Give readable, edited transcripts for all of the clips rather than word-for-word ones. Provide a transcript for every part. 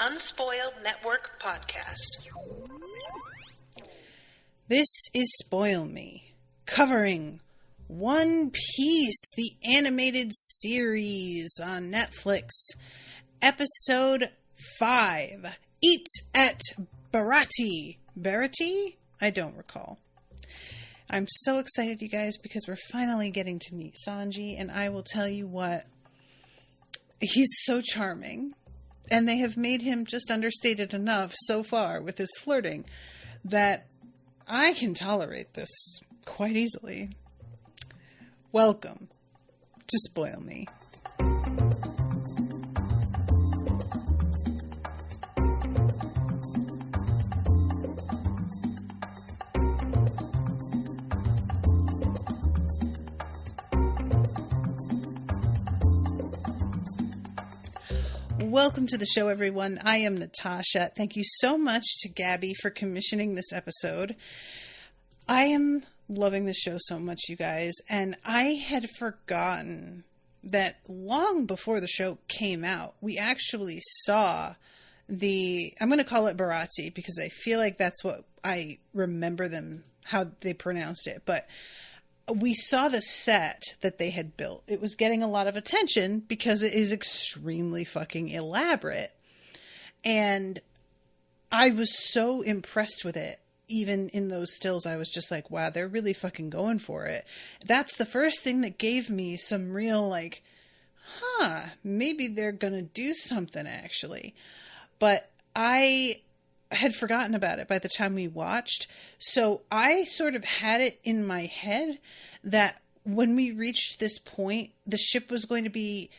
Unspoiled Network podcast. This is Spoil Me, covering One Piece, the animated series on Netflix, episode 5, Eat at Baratie. Baratie? I don't recall. I'm so excited, you guys, because we're finally getting to meet Sanji, and I will tell you what, he's so charming, and they have made him just understated enough so far with his flirting that I can tolerate this quite easily. Welcome to Spoil Me. Welcome to the show, everyone. I am Natasha. Thank you so much to Gabby for commissioning this episode. I am loving this show so much, you guys, and I had forgotten that long before the show came out, we actually saw I'm going to call it Baratie because I feel like that's what I remember how they pronounced it, but we saw the set that they had built. It was getting a lot of attention because it is extremely fucking elaborate. And I was so impressed with it. Even in those stills, I was just like, wow, they're really fucking going for it. That's the first thing that gave me some real maybe they're going to do something actually. But I had forgotten about it by the time we watched. So I sort of had it in my head that when we reached this point, the ship was going to be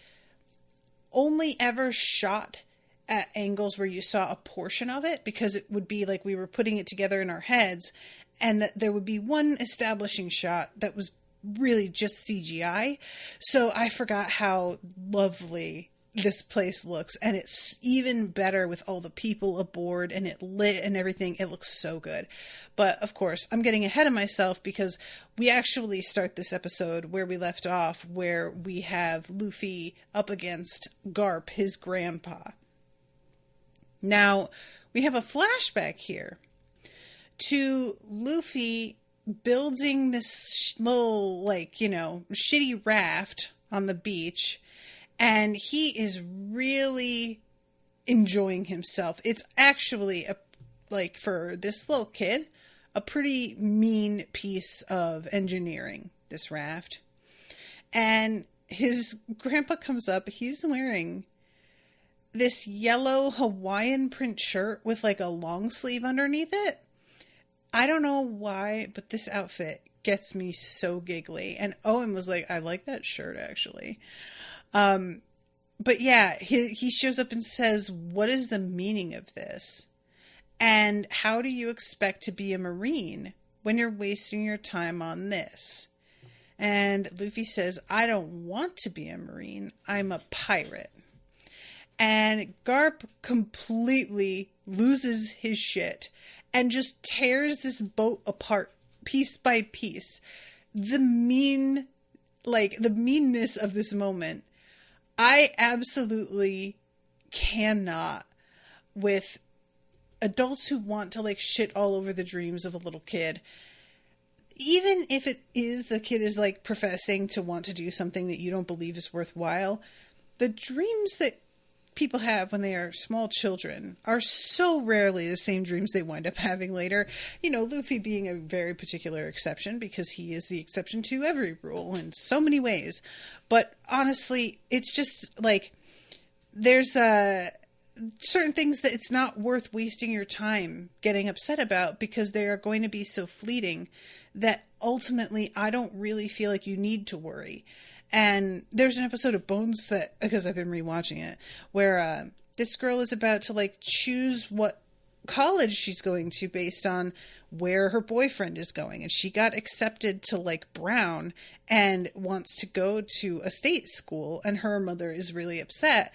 only ever shot at angles where you saw a portion of it, because it would be like we were putting it together in our heads, and that there would be one establishing shot that was really just CGI. So I forgot how lovely this place looks, and it's even better with all the people aboard and it lit and everything. It looks so good. But of course, I'm getting ahead of myself because we actually start this episode where we left off, where we have Luffy up against Garp, his grandpa. Now, we have a flashback here to Luffy building this little, shitty raft on the beach. And he is really enjoying himself. It's actually, for this little kid, a pretty mean piece of engineering, this raft. And his grandpa comes up. He's wearing this yellow Hawaiian print shirt with a long sleeve underneath it. I don't know why, but this outfit gets me so giggly. And Owen was like, I like that shirt, actually. But yeah, he shows up and says, what is the meaning of this? And how do you expect to be a Marine when you're wasting your time on this? And Luffy says, I don't want to be a Marine. I'm a pirate. And Garp completely loses his shit and just tears this boat apart piece by piece. The meanness of this moment, I absolutely cannot with adults who want to shit all over the dreams of a little kid. Even if it is the kid is professing to want to do something that you don't believe is worthwhile, the dreams that people have when they are small children are so rarely the same dreams they wind up having later. Luffy being a very particular exception because he is the exception to every rule in so many ways. But honestly, it's just there's certain things that it's not worth wasting your time getting upset about because they are going to be so fleeting that ultimately I don't really feel like you need to worry. And there's an episode of Bones that, because I've been rewatching it, where this girl is about to choose what college she's going to based on where her boyfriend is going. And she got accepted to Brown and wants to go to a state school. And her mother is really upset.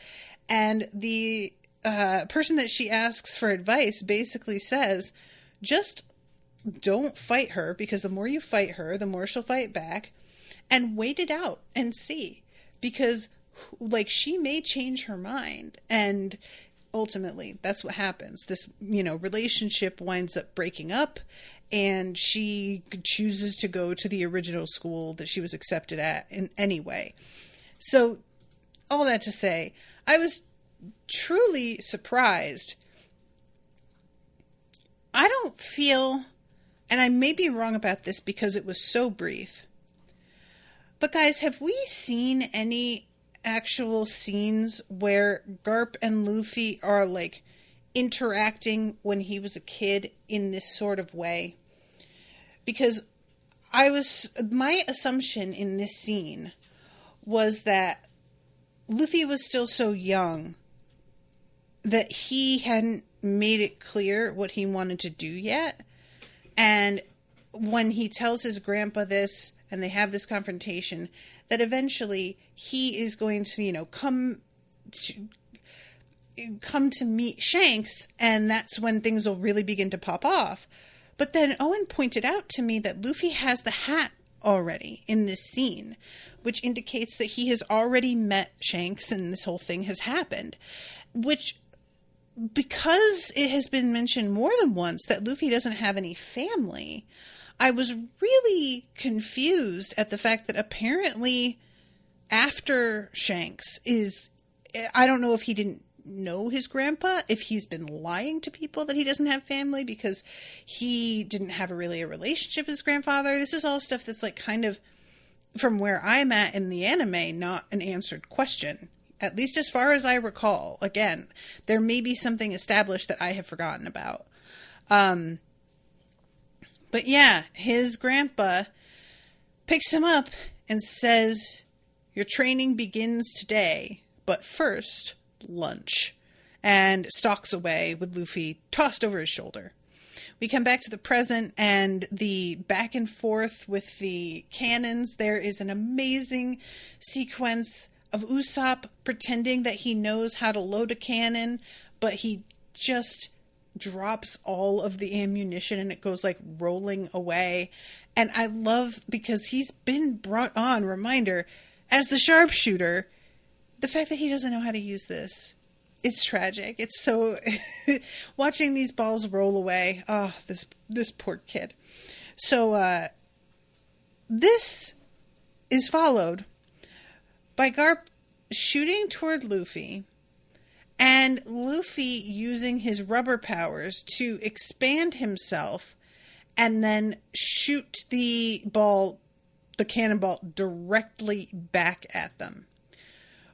And the person that she asks for advice basically says, just don't fight her, because the more you fight her, the more she'll fight back. And wait it out and see, because she may change her mind, and ultimately. That's what happens. This, relationship winds up breaking up, and she chooses to go to the original school that she was accepted at in anyway. So, all that to say, I was truly surprised. I don't feel, and I may be wrong about this because it was so brief, but guys, have we seen any actual scenes where Garp and Luffy are like interacting when he was a kid in this sort of way? Because my assumption in this scene was that Luffy was still so young that he hadn't made it clear what he wanted to do yet. And when he tells his grandpa this and they have this confrontation, that eventually he is going to, come to meet Shanks, and that's when things will really begin to pop off. But then Owen pointed out to me that Luffy has the hat already in this scene, which indicates that he has already met Shanks and this whole thing has happened. Which, because it has been mentioned more than once that Luffy doesn't have any family, I was really confused at the fact that apparently after Shanks I don't know if he didn't know his grandpa, if he's been lying to people that he doesn't have family because he didn't have a relationship with his grandfather. This is all stuff that's like kind of, from where I'm at in the anime, not an answered question. At least as far as I recall. Again, there may be something established that I have forgotten about. But yeah, his grandpa picks him up and says, "Your training begins today, but first, lunch," and stalks away with Luffy tossed over his shoulder. We come back to the present and the back and forth with the cannons. There is an amazing sequence of Usopp pretending that he knows how to load a cannon, but he just drops all of the ammunition and it goes like rolling away. And I love, because he's been brought on, reminder, as the sharpshooter, the fact that he doesn't know how to use this. It's tragic. It's so watching these balls roll away. Oh, this poor kid. So this is followed by Garp shooting toward Luffy, and Luffy using his rubber powers to expand himself and then shoot the cannonball directly back at them,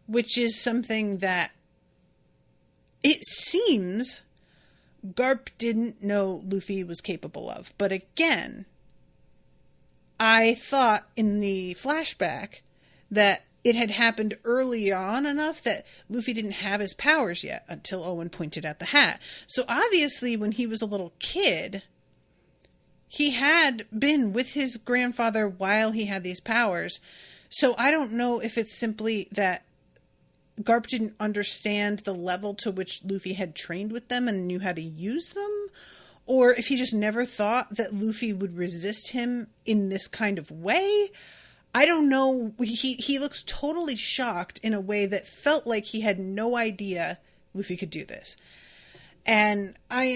which is something that it seems Garp didn't know Luffy was capable of. But again, I thought in the flashback that it had happened early on enough that Luffy didn't have his powers yet until Owen pointed out the hat. So obviously when he was a little kid, he had been with his grandfather while he had these powers. So I don't know if it's simply that Garp didn't understand the level to which Luffy had trained with them and knew how to use them, or if he just never thought that Luffy would resist him in this kind of way. I don't know. He looks totally shocked in a way that felt like he had no idea Luffy could do this. And I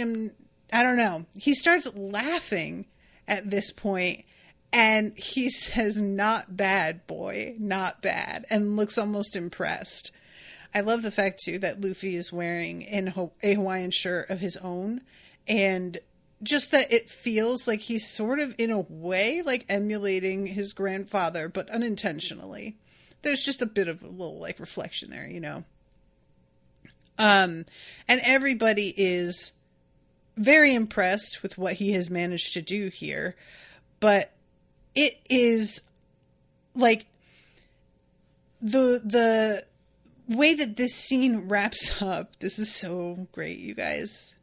don't know. He starts laughing at this point and he says, "Not bad, boy, not bad," and looks almost impressed. I love the fact too that Luffy is wearing a Hawaiian shirt of his own, and just that it feels like he's sort of, in a way, like emulating his grandfather, but unintentionally. There's just a bit of a little like reflection there, And everybody is very impressed with what he has managed to do here, but it is like the way that this scene wraps up. This is so great, you guys.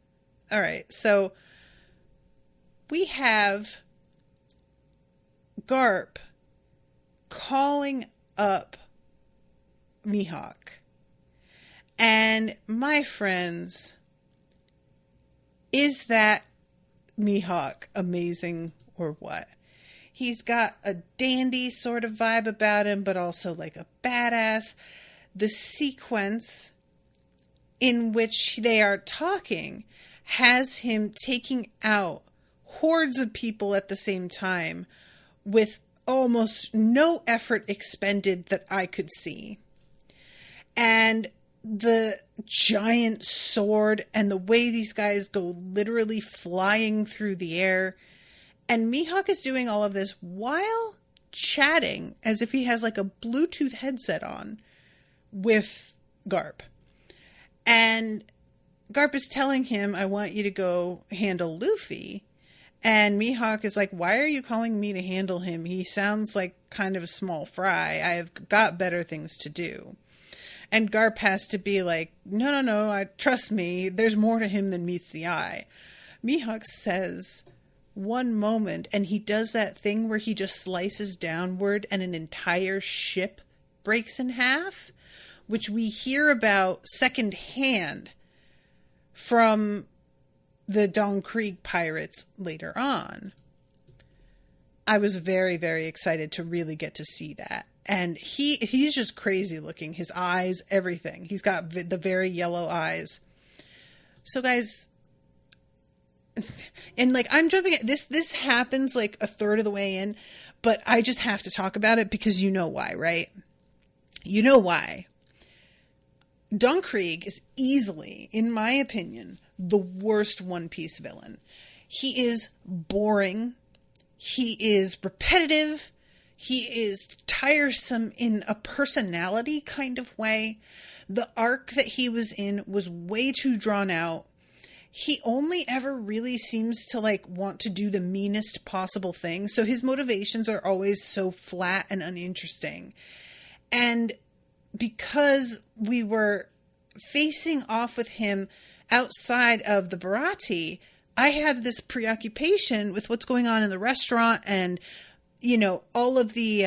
All right, so we have Garp calling up Mihawk. And my friends, is that Mihawk amazing or what? He's got a dandy sort of vibe about him, but also like a badass. The sequence in which they are talking has him taking out hordes of people at the same time with almost no effort expended that I could see. And the giant sword and the way these guys go literally flying through the air. And Mihawk is doing all of this while chatting as if he has like a Bluetooth headset on with Garp. And Garp is telling him, I want you to go handle Luffy. And Mihawk is like, why are you calling me to handle him? He sounds like kind of a small fry. I have got better things to do. And Garp has to be like, no, trust me. There's more to him than meets the eye. Mihawk says one moment, and he does that thing where he just slices downward and an entire ship breaks in half, which we hear about secondhand from the Don Krieg pirates later on. I was very, very excited to really get to see that. And he's just crazy looking. His eyes, everything. He's got the very yellow eyes. So guys, and like I'm jumping at this happens like a third of the way in, but I just have to talk about it because you know why, right? You know why. Don Krieg is easily, in my opinion, the worst One Piece villain. He is boring. He is repetitive. He is tiresome in a personality kind of way. The arc that he was in was way too drawn out. He only ever really seems to like want to do the meanest possible thing. So his motivations are always so flat and uninteresting. And because we were facing off with him outside of the Baratie, I had this preoccupation with what's going on in the restaurant and, you know, all of the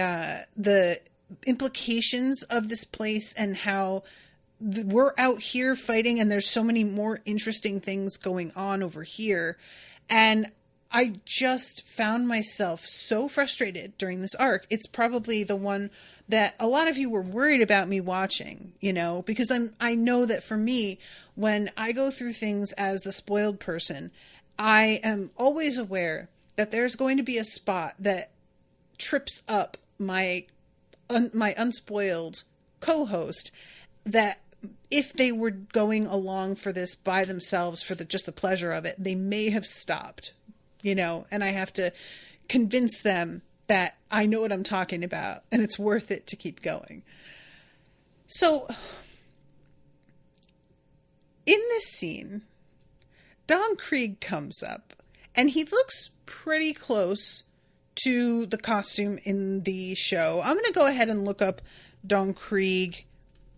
implications of this place and how we're out here fighting and there's so many more interesting things going on over here. And I just found myself so frustrated during this arc. It's probably the one that a lot of you were worried about me watching, you know, because I know that for me, when I go through things as the spoiled person, I am always aware that there's going to be a spot that trips up my unspoiled co-host, that if they were going along for this by themselves for just the pleasure of it, they may have stopped, you know, and I have to convince them that I know what I'm talking about and it's worth it to keep going. So in this scene, Don Krieg comes up and he looks pretty close to the costume in the show. I'm going to go ahead and look up Don Krieg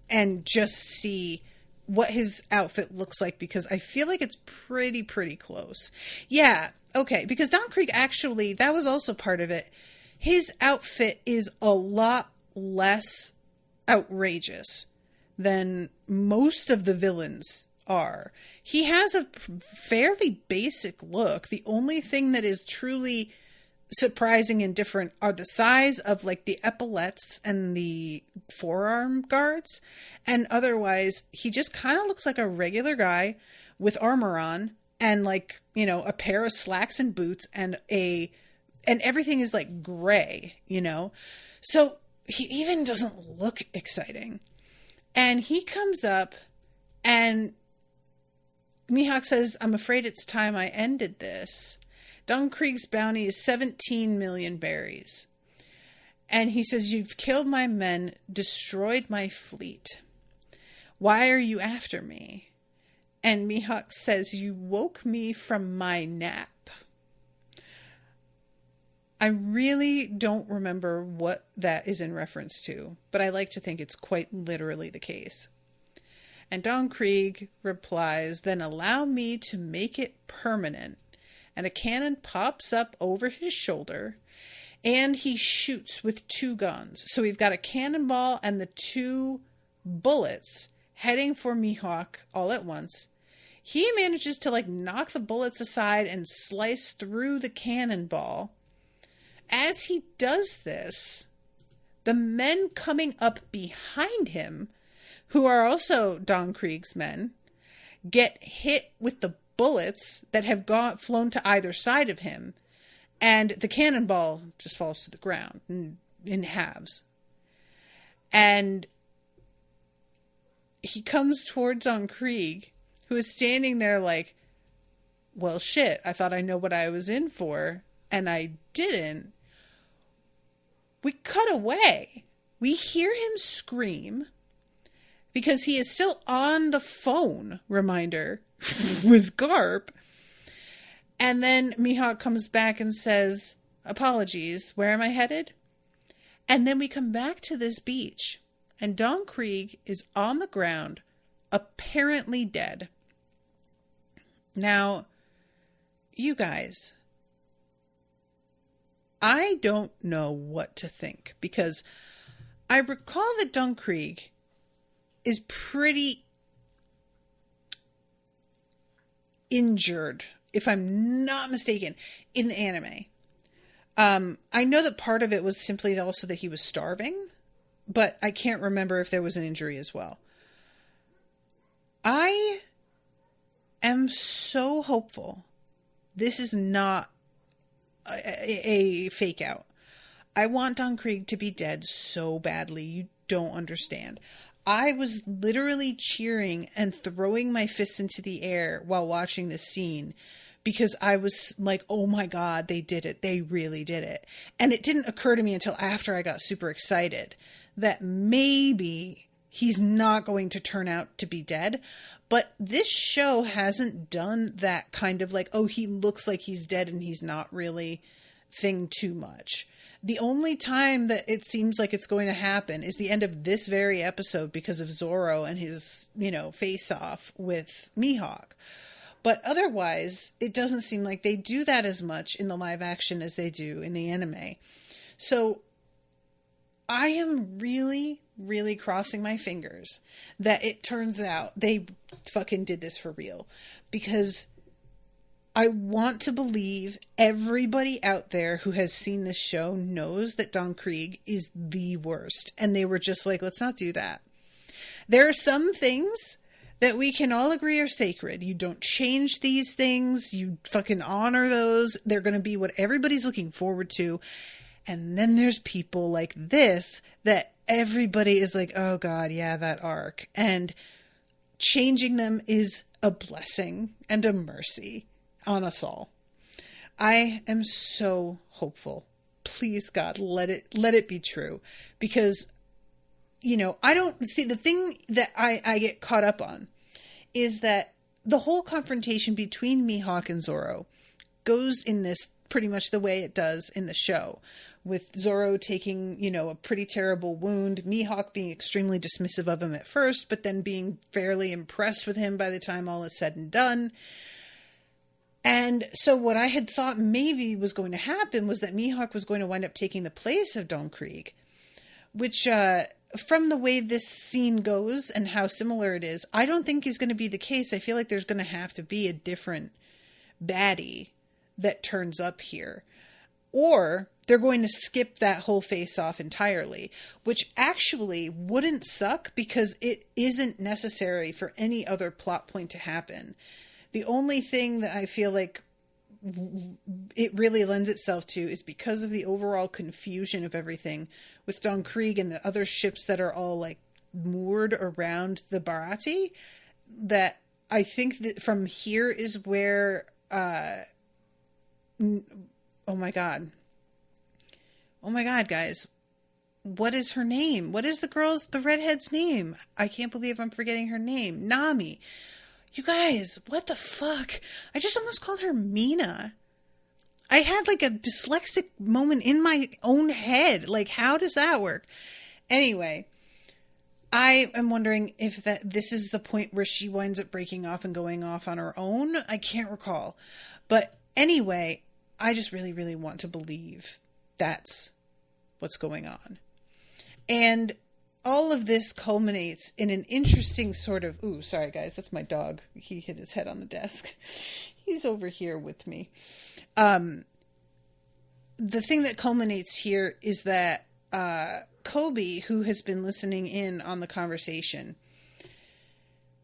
and just see what his outfit looks like because I feel like it's pretty close. Yeah, okay, because Don Krieg actually, that was also part of it. His outfit is a lot less outrageous than most of the villains are. He has a fairly basic look. The only thing that is truly surprising and different are the size of like the epaulettes and the forearm guards. And otherwise, he just kind of looks like a regular guy with armor on and like, you know, a pair of slacks and boots and everything is like gray, you know? So he even doesn't look exciting. And he comes up and Mihawk says, I'm afraid it's time I ended this. Don Krieg's bounty is 17 million berries. And he says, you've killed my men, destroyed my fleet. Why are you after me? And Mihawk says, you woke me from my nap. I really don't remember what that is in reference to, but I like to think it's quite literally the case. And Don Krieg replies, then allow me to make it permanent. And a cannon pops up over his shoulder, and he shoots with two guns. So we've got a cannonball and the two bullets heading for Mihawk all at once. He manages to like knock the bullets aside and slice through the cannonball. As he does this, the men coming up behind him, who are also Don Krieg's men, get hit with the bullets that have flown to either side of him, and the cannonball just falls to the ground in halves. And he comes towards Don Krieg, who is standing there like, well, shit, I thought I know what I was in for, and I didn't. We cut away. We hear him scream because he is still on the phone, reminder, with Garp. And then Mihawk comes back and says, apologies, where am I headed? And then we come back to this beach, and Don Krieg is on the ground, apparently dead. Now, you guys, I don't know what to think, because I recall that Don Krieg is pretty injured, if I'm not mistaken, in the anime. I know that part of it was simply also that he was starving, but I can't remember if there was an injury as well. I am so hopeful this is not a fake out. I want Don Krieg to be dead so badly. You don't understand. I was literally cheering and throwing my fists into the air while watching this scene, because I was like, oh my God, they did it. They really did it. And it didn't occur to me until after I got super excited that maybe he's not going to turn out to be dead. But this show hasn't done that kind of like, oh, he looks like he's dead and he's not really thing too much. The only time that it seems like it's going to happen is the end of this very episode because of Zorro and his, face off with Mihawk. But otherwise, it doesn't seem like they do that as much in the live action as they do in the anime. So I am really, really crossing my fingers that it turns out they fucking did this for real, because I want to believe everybody out there who has seen this show knows that Don Krieg is the worst. And they were just like, let's not do that. There are some things that we can all agree are sacred. You don't change these things. You fucking honor those. They're going to be what everybody's looking forward to. And then there's people like this that everybody is like, oh God, yeah, that arc. And changing them is a blessing and a mercy on us all. I am so hopeful. Please, God, let it be true. Because, I don't see, the thing that I get caught up on is that the whole confrontation between Mihawk and Zorro goes in this pretty much the way it does in the show, with Zorro taking, a pretty terrible wound, Mihawk being extremely dismissive of him at first, but then being fairly impressed with him by the time all is said and done. And so what I had thought maybe was going to happen was that Mihawk was going to wind up taking the place of Don Krieg, which, from the way this scene goes and how similar it is, I don't think is going to be the case. I feel like there's going to have to be a different baddie that turns up here. Or they're going to skip that whole face-off entirely, which actually wouldn't suck because it isn't necessary for any other plot point to happen. The only thing that I feel like it really lends itself to is because of the overall confusion of everything with Don Krieg and the other ships that are all like moored around the Baratie, that I think that from here is where, oh my God, guys, what is her name? What is the redhead's name? I can't believe I'm forgetting her name. Nami. You guys, what the fuck? I just almost called her Mina. I had like a dyslexic moment in my own head. Like, how does that work? Anyway, I am wondering if this is the point where she winds up breaking off and going off on her own. I can't recall. But anyway, I just really, really want to believe that's what's going on. And all of this culminates in an interesting sort of... Ooh, sorry guys, that's my dog. He hit his head on the desk. He's over here with me. The thing that culminates here is that Kobe, who has been listening in on the conversation,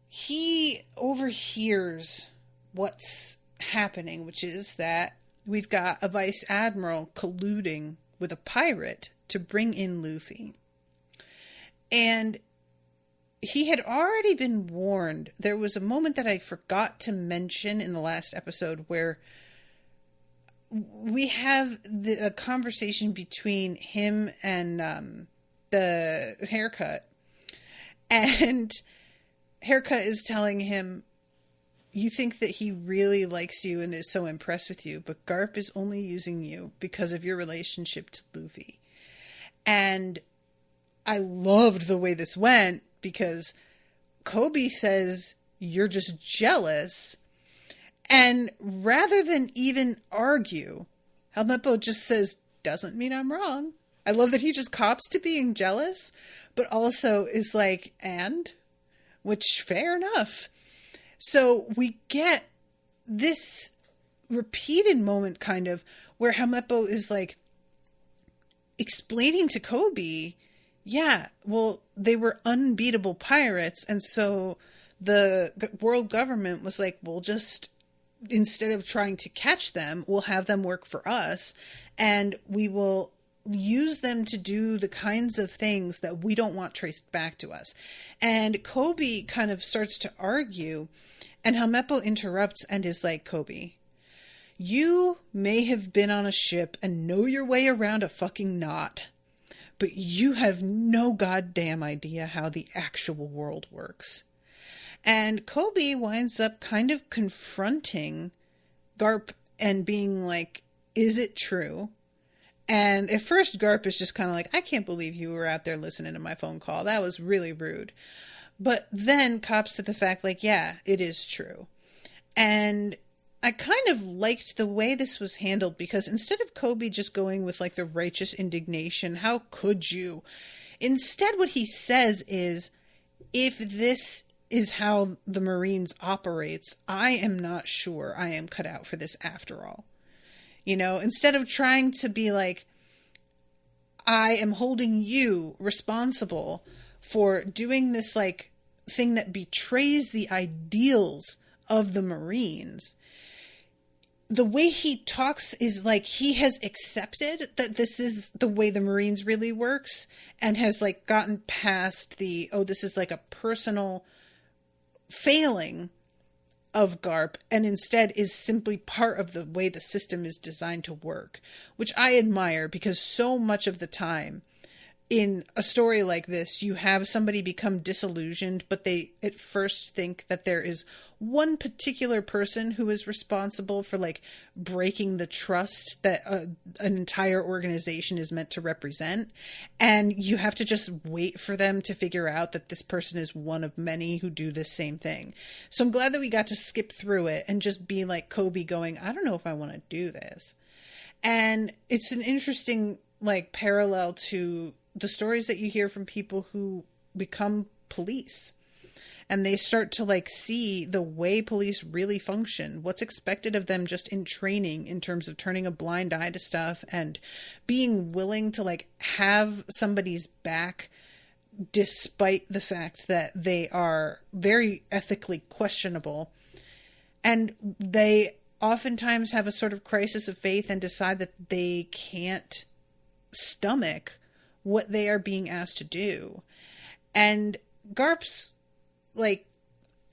he Kobe overhears what's happening, which is that we've got a vice admiral colluding with a pirate to bring in Luffy. And he had already been warned. There was a moment that I forgot to mention in the last episode where we have a conversation between him and the Haircut. And Haircut is telling him, you think that he really likes you and is so impressed with you, but Garp is only using you because of your relationship to Luffy. And I loved the way this went because Kobe says, you're just jealous. And rather than even argue, Helmeppo just says, doesn't mean I'm wrong. I love that he just cops to being jealous, but also is like, and? Which, fair enough. So we get this repeated moment kind of where Helmeppo is like explaining to Kobe, yeah, well, they were unbeatable pirates. And so the world government was like, we'll just, instead of trying to catch them, we'll have them work for us. And we will use them to do the kinds of things that we don't want traced back to us. And Kobe kind of starts to argue, and Helmeppo interrupts and is like, Kobe, you may have been on a ship and know your way around a fucking knot, but you have no goddamn idea how the actual world works. And Kobe winds up kind of confronting Garp and being like, is it true? And at first Garp is just kind of like, I can't believe you were out there listening to my phone call. That was really rude. But then cops to the fact like, yeah, it is true. And I kind of liked the way this was handled because instead of Kobe just going with like the righteous indignation, how could you? Instead, what he says is, if this is how the Marines operates, I am not sure I am cut out for this after all. You know, instead of trying to be like, I am holding you responsible for doing this like thing that betrays the ideals of the Marines. The way he talks is like he has accepted that this is the way the Marines really works and has like gotten past the, oh, this is like a personal failing of Garp, and instead is simply part of the way the system is designed to work, which I admire because so much of the time in a story like this, you have somebody become disillusioned, but they at first think that there is one particular person who is responsible for like breaking the trust that an entire organization is meant to represent. And you have to just wait for them to figure out that this person is one of many who do this same thing. So I'm glad that we got to skip through it and just be like Kobe going, I don't know if I want to do this. And it's an interesting like parallel to the stories that you hear from people who become police and they start to like see the way police really function, what's expected of them just in training in terms of turning a blind eye to stuff and being willing to like have somebody's back despite the fact that they are very ethically questionable. And they oftentimes have a sort of crisis of faith and decide that they can't stomach what they are being asked to do. And Garp's, like,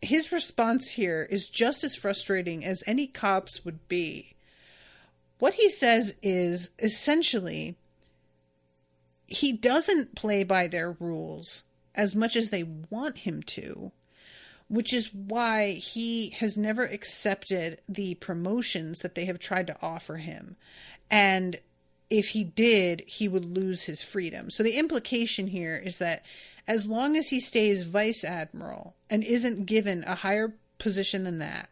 his response here is just as frustrating as any cop's would be. What he says is essentially, he doesn't play by their rules as much as they want him to, which is why he has never accepted the promotions that they have tried to offer him. And if he did, he would lose his freedom. So the implication here is that as long as he stays vice admiral and isn't given a higher position than that,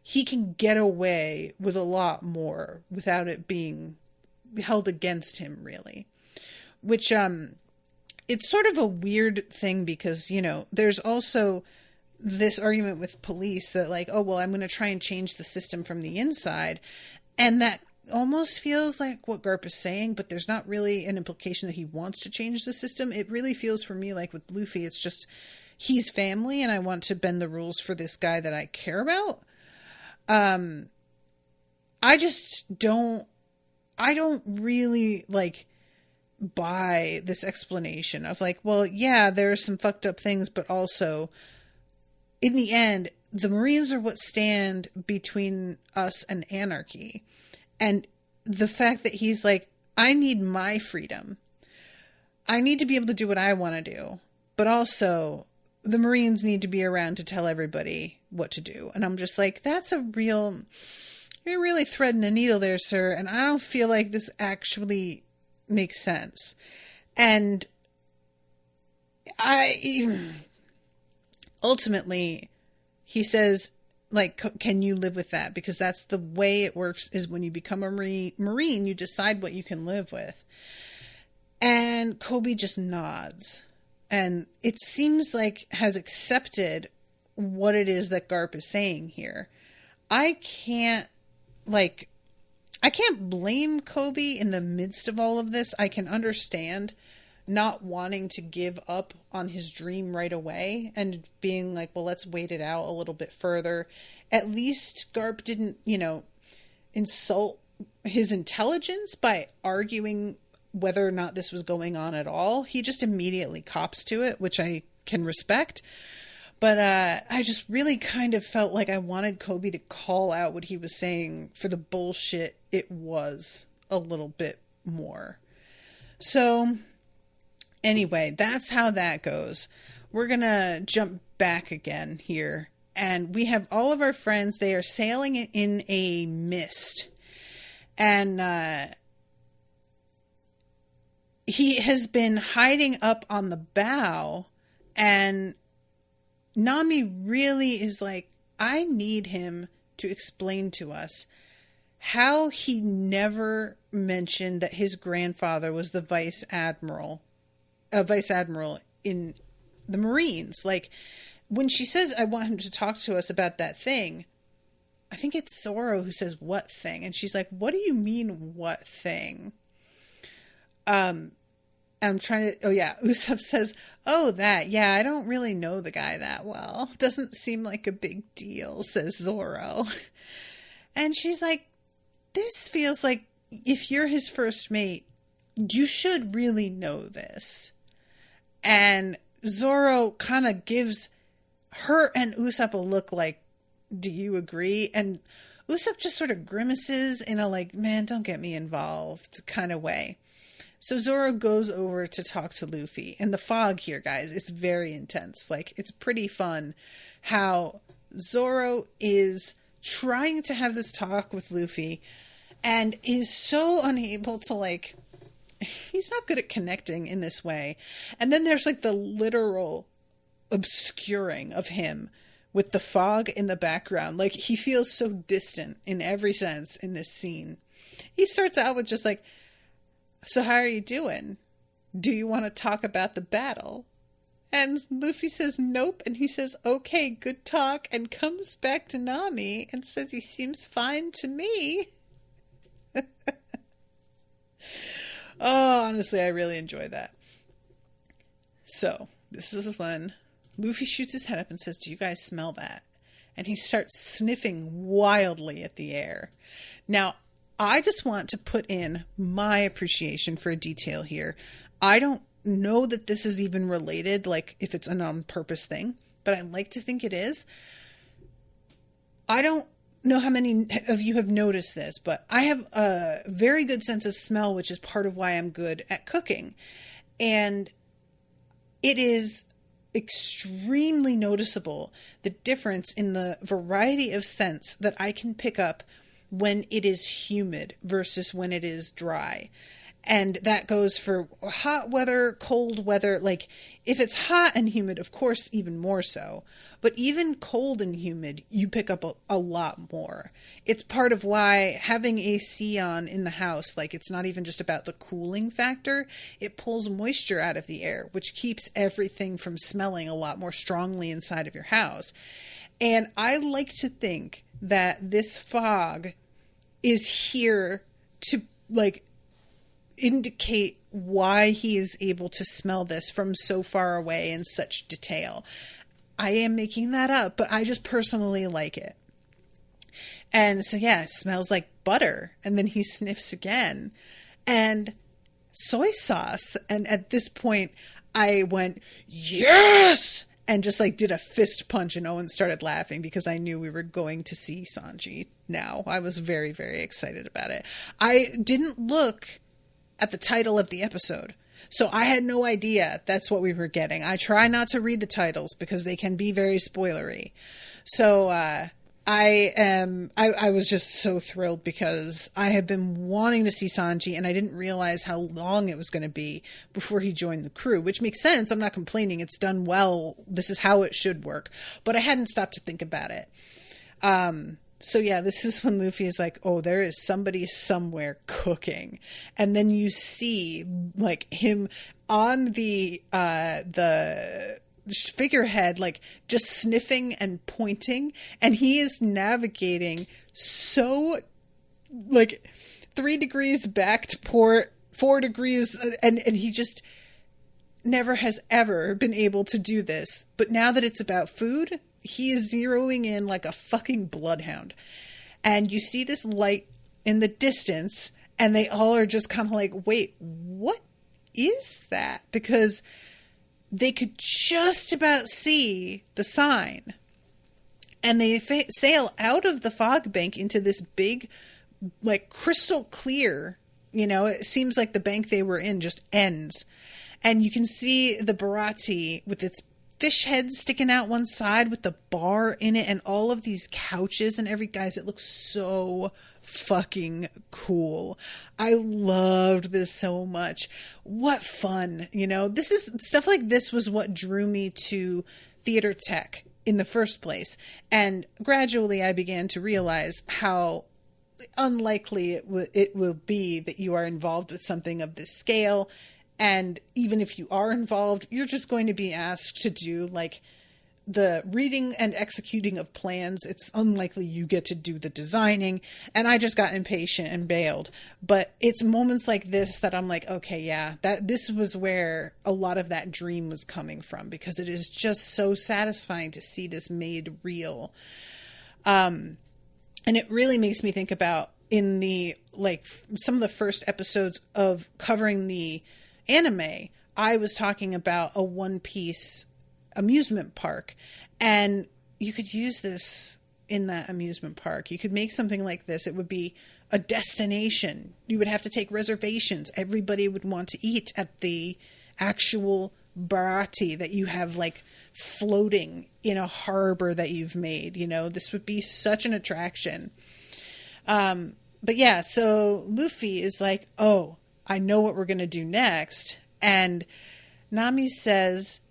he can get away with a lot more without it being held against him, really. Which, it's sort of a weird thing because, you know, there's also this argument with police that like, oh, well, I'm going to try and change the system from the inside. And that almost feels like what Garp is saying, but there's not really an implication that he wants to change the system. It really feels for me like with Luffy, it's just he's family and I want to bend the rules for this guy that I care about. I don't really like buy this explanation of like, well, yeah, there are some fucked up things, but also in the end, the Marines are what stand between us and anarchy. And the fact that he's like, I need my freedom. I need to be able to do what I want to do. But also, the Marines need to be around to tell everybody what to do. And I'm just like, you're really threading a needle there, sir. And I don't feel like this actually makes sense. And ultimately, he says, like, can you live with that? Because that's the way it works, is when you become a Marine, you decide what you can live with. And Kobe just nods. And it seems like has accepted what it is that Garp is saying here. I can't blame Kobe in the midst of all of this. I can understand not wanting to give up on his dream right away and being like, well, let's wait it out a little bit further. At least Garp didn't, insult his intelligence by arguing whether or not this was going on at all. He just immediately cops to it, which I can respect. But I just really kind of felt like I wanted Kobe to call out what he was saying for the bullshit it was a little bit more. So anyway, that's how that goes. We're going to jump back again here. And we have all of our friends. They are sailing in a mist. And he has been hiding up on the bow. And Nami really is like, I need him to explain to us how he never mentioned that his grandfather was the vice admiral in the Marines. Like, when she says, I want him to talk to us about that thing, I think it's Zorro who says, what thing? And she's like, what do you mean, what thing? I'm trying to, Usopp says, oh, that, yeah, I don't really know the guy that well. Doesn't seem like a big deal, says Zorro. And she's like, this feels like if you're his first mate, you should really know this. And Zorro kind of gives her and Usopp a look like, do you agree? And Usopp just sort of grimaces in a like, man, don't get me involved kind of way. So Zorro goes over to talk to Luffy. And the fog here, guys, it's very intense. Like, it's pretty fun how Zorro is trying to have this talk with Luffy and is so unable to, like, he's not good at connecting in this way. And then there's like the literal obscuring of him with the fog in the background. Like, he feels so distant in every sense in this scene. He starts out with just like, so how are you doing? Do you want to talk about the battle? And Luffy says nope, and he says, okay, good talk, and comes back to Nami and says he seems fine to me. Oh, honestly, I really enjoy that. So, this is when Luffy shoots his head up and says, do you guys smell that? And he starts sniffing wildly at the air. Now, I just want to put in my appreciation for a detail here. I don't know that this is even related, like if it's an on-purpose thing, but I like to think it is. I don't know how many of you have noticed this, but I have a very good sense of smell, which is part of why I'm good at cooking. And it is extremely noticeable, the difference in the variety of scents that I can pick up when it is humid versus when it is dry. And that goes for hot weather, cold weather. Like, if it's hot and humid, of course, even more so. But even cold and humid, you pick up a lot more. It's part of why having AC on in the house, like, it's not even just about the cooling factor. It pulls moisture out of the air, which keeps everything from smelling a lot more strongly inside of your house. And I like to think that this fog is here to, like, indicate why he is able to smell this from so far away in such detail. I am making that up, but I just personally like it. And so, yeah, it smells like butter. And then he sniffs again. And soy sauce. And at this point, I went, yes! And just like did a fist punch, and Owen started laughing because I knew we were going to see Sanji now. I was very, very excited about it. I didn't look at the title of the episode, so I had no idea that's what we were getting. I try not to read the titles because they can be very spoilery. So I was just so thrilled because I had been wanting to see Sanji, and I didn't realize how long it was going to be before he joined the crew, which makes sense. I'm not complaining. It's done well. This is how it should work. But I hadn't stopped to think about it. So yeah, this is when Luffy is like, oh, there is somebody somewhere cooking. And then you see like him on the figurehead, like just sniffing and pointing, and he is navigating so like 3 degrees back to port, 4 degrees, and he just never has ever been able to do this. But now that it's about food, he is zeroing in like a fucking bloodhound. And you see this light in the distance, and they all are just kind of like, wait, what is that? Because they could just about see the sign. And they sail out of the fog bank into this big, like crystal clear, it seems like the bank they were in just ends. And you can see the Baratie with its fish head sticking out one side with the bar in it and all of these couches and guys, it looks so fucking cool. I loved this so much. What fun. This is stuff like this was what drew me to theater tech in the first place. And gradually I began to realize how unlikely it will be that you are involved with something of this scale. And even if you are involved, you're just going to be asked to do like the reading and executing of plans. It's unlikely you get to do the designing. And I just got impatient and bailed. But it's moments like this that I'm like, okay, yeah, this was where a lot of that dream was coming from, because it is just so satisfying to see this made real. And it really makes me think about in the, like, some of the first episodes of covering the anime, I was talking about a One Piece amusement park, and you could use this in that amusement park. You could make something like this. It would be a destination. You would have to take reservations. Everybody would want to eat at the actual Baratie that you have like floating in a harbor that you've made. This would be such an attraction. But yeah, so Luffy is like, oh, I know what we're going to do next. And Nami says,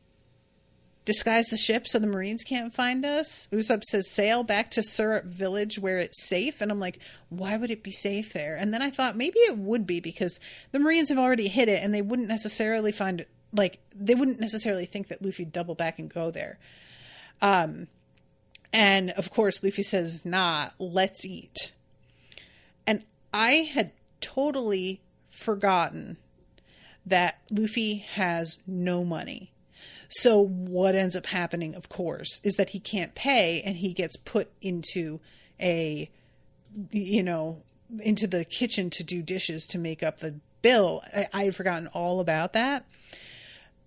disguise the ship so the Marines can't find us. Usopp says, sail back to Syrup Village where it's safe. And I'm like, why would it be safe there? And then I thought maybe it would be because the Marines have already hit it and they wouldn't necessarily think that Luffy'd double back and go there. And of course, Luffy says, nah, let's eat. And I had totally forgotten that Luffy has no money. So what ends up happening, of course, is that he can't pay and he gets put into into the kitchen to do dishes to make up the bill. I had forgotten all about that.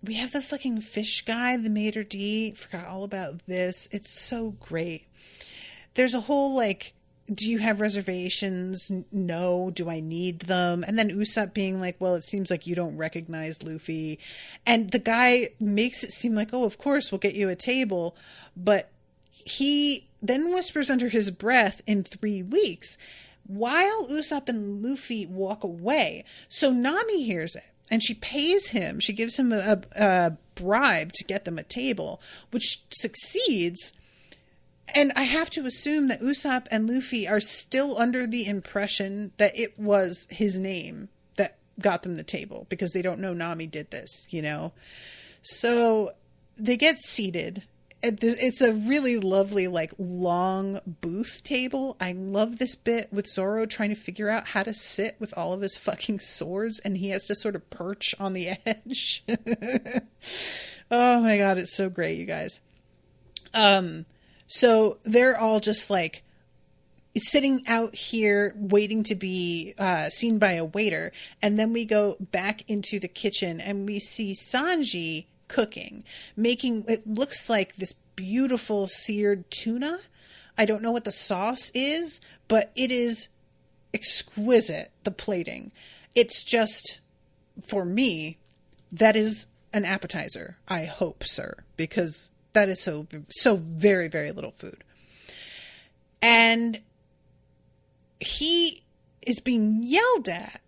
We have the fucking fish guy, the maitre d', forgot all about this. It's so great. There's a whole like, do you have reservations? No. Do I need them? And then Usopp being like, well, it seems like you don't recognize Luffy. And the guy makes it seem like, oh, of course, we'll get you a table. But he then whispers under his breath, in 3 weeks, while Usopp and Luffy walk away. So Nami hears it and she pays him. She gives him a bribe to get them a table, which succeeds. And I have to assume that Usopp and Luffy are still under the impression that it was his name that got them the table because they don't know Nami did this, So they get seated it's a really lovely, like, long booth table. I love this bit with Zorro trying to figure out how to sit with all of his fucking swords, and he has to sort of perch on the edge. Oh my god, it's so great, you guys. So they're all just like sitting out here waiting to be seen by a waiter, and then we go back into the kitchen and we see Sanji cooking, making, it looks like this beautiful seared tuna. I don't know what the sauce is, but it is exquisite, the plating. It's just, for me, that is an appetizer. I hope, sir, because that is so very, very little food. And he is being yelled at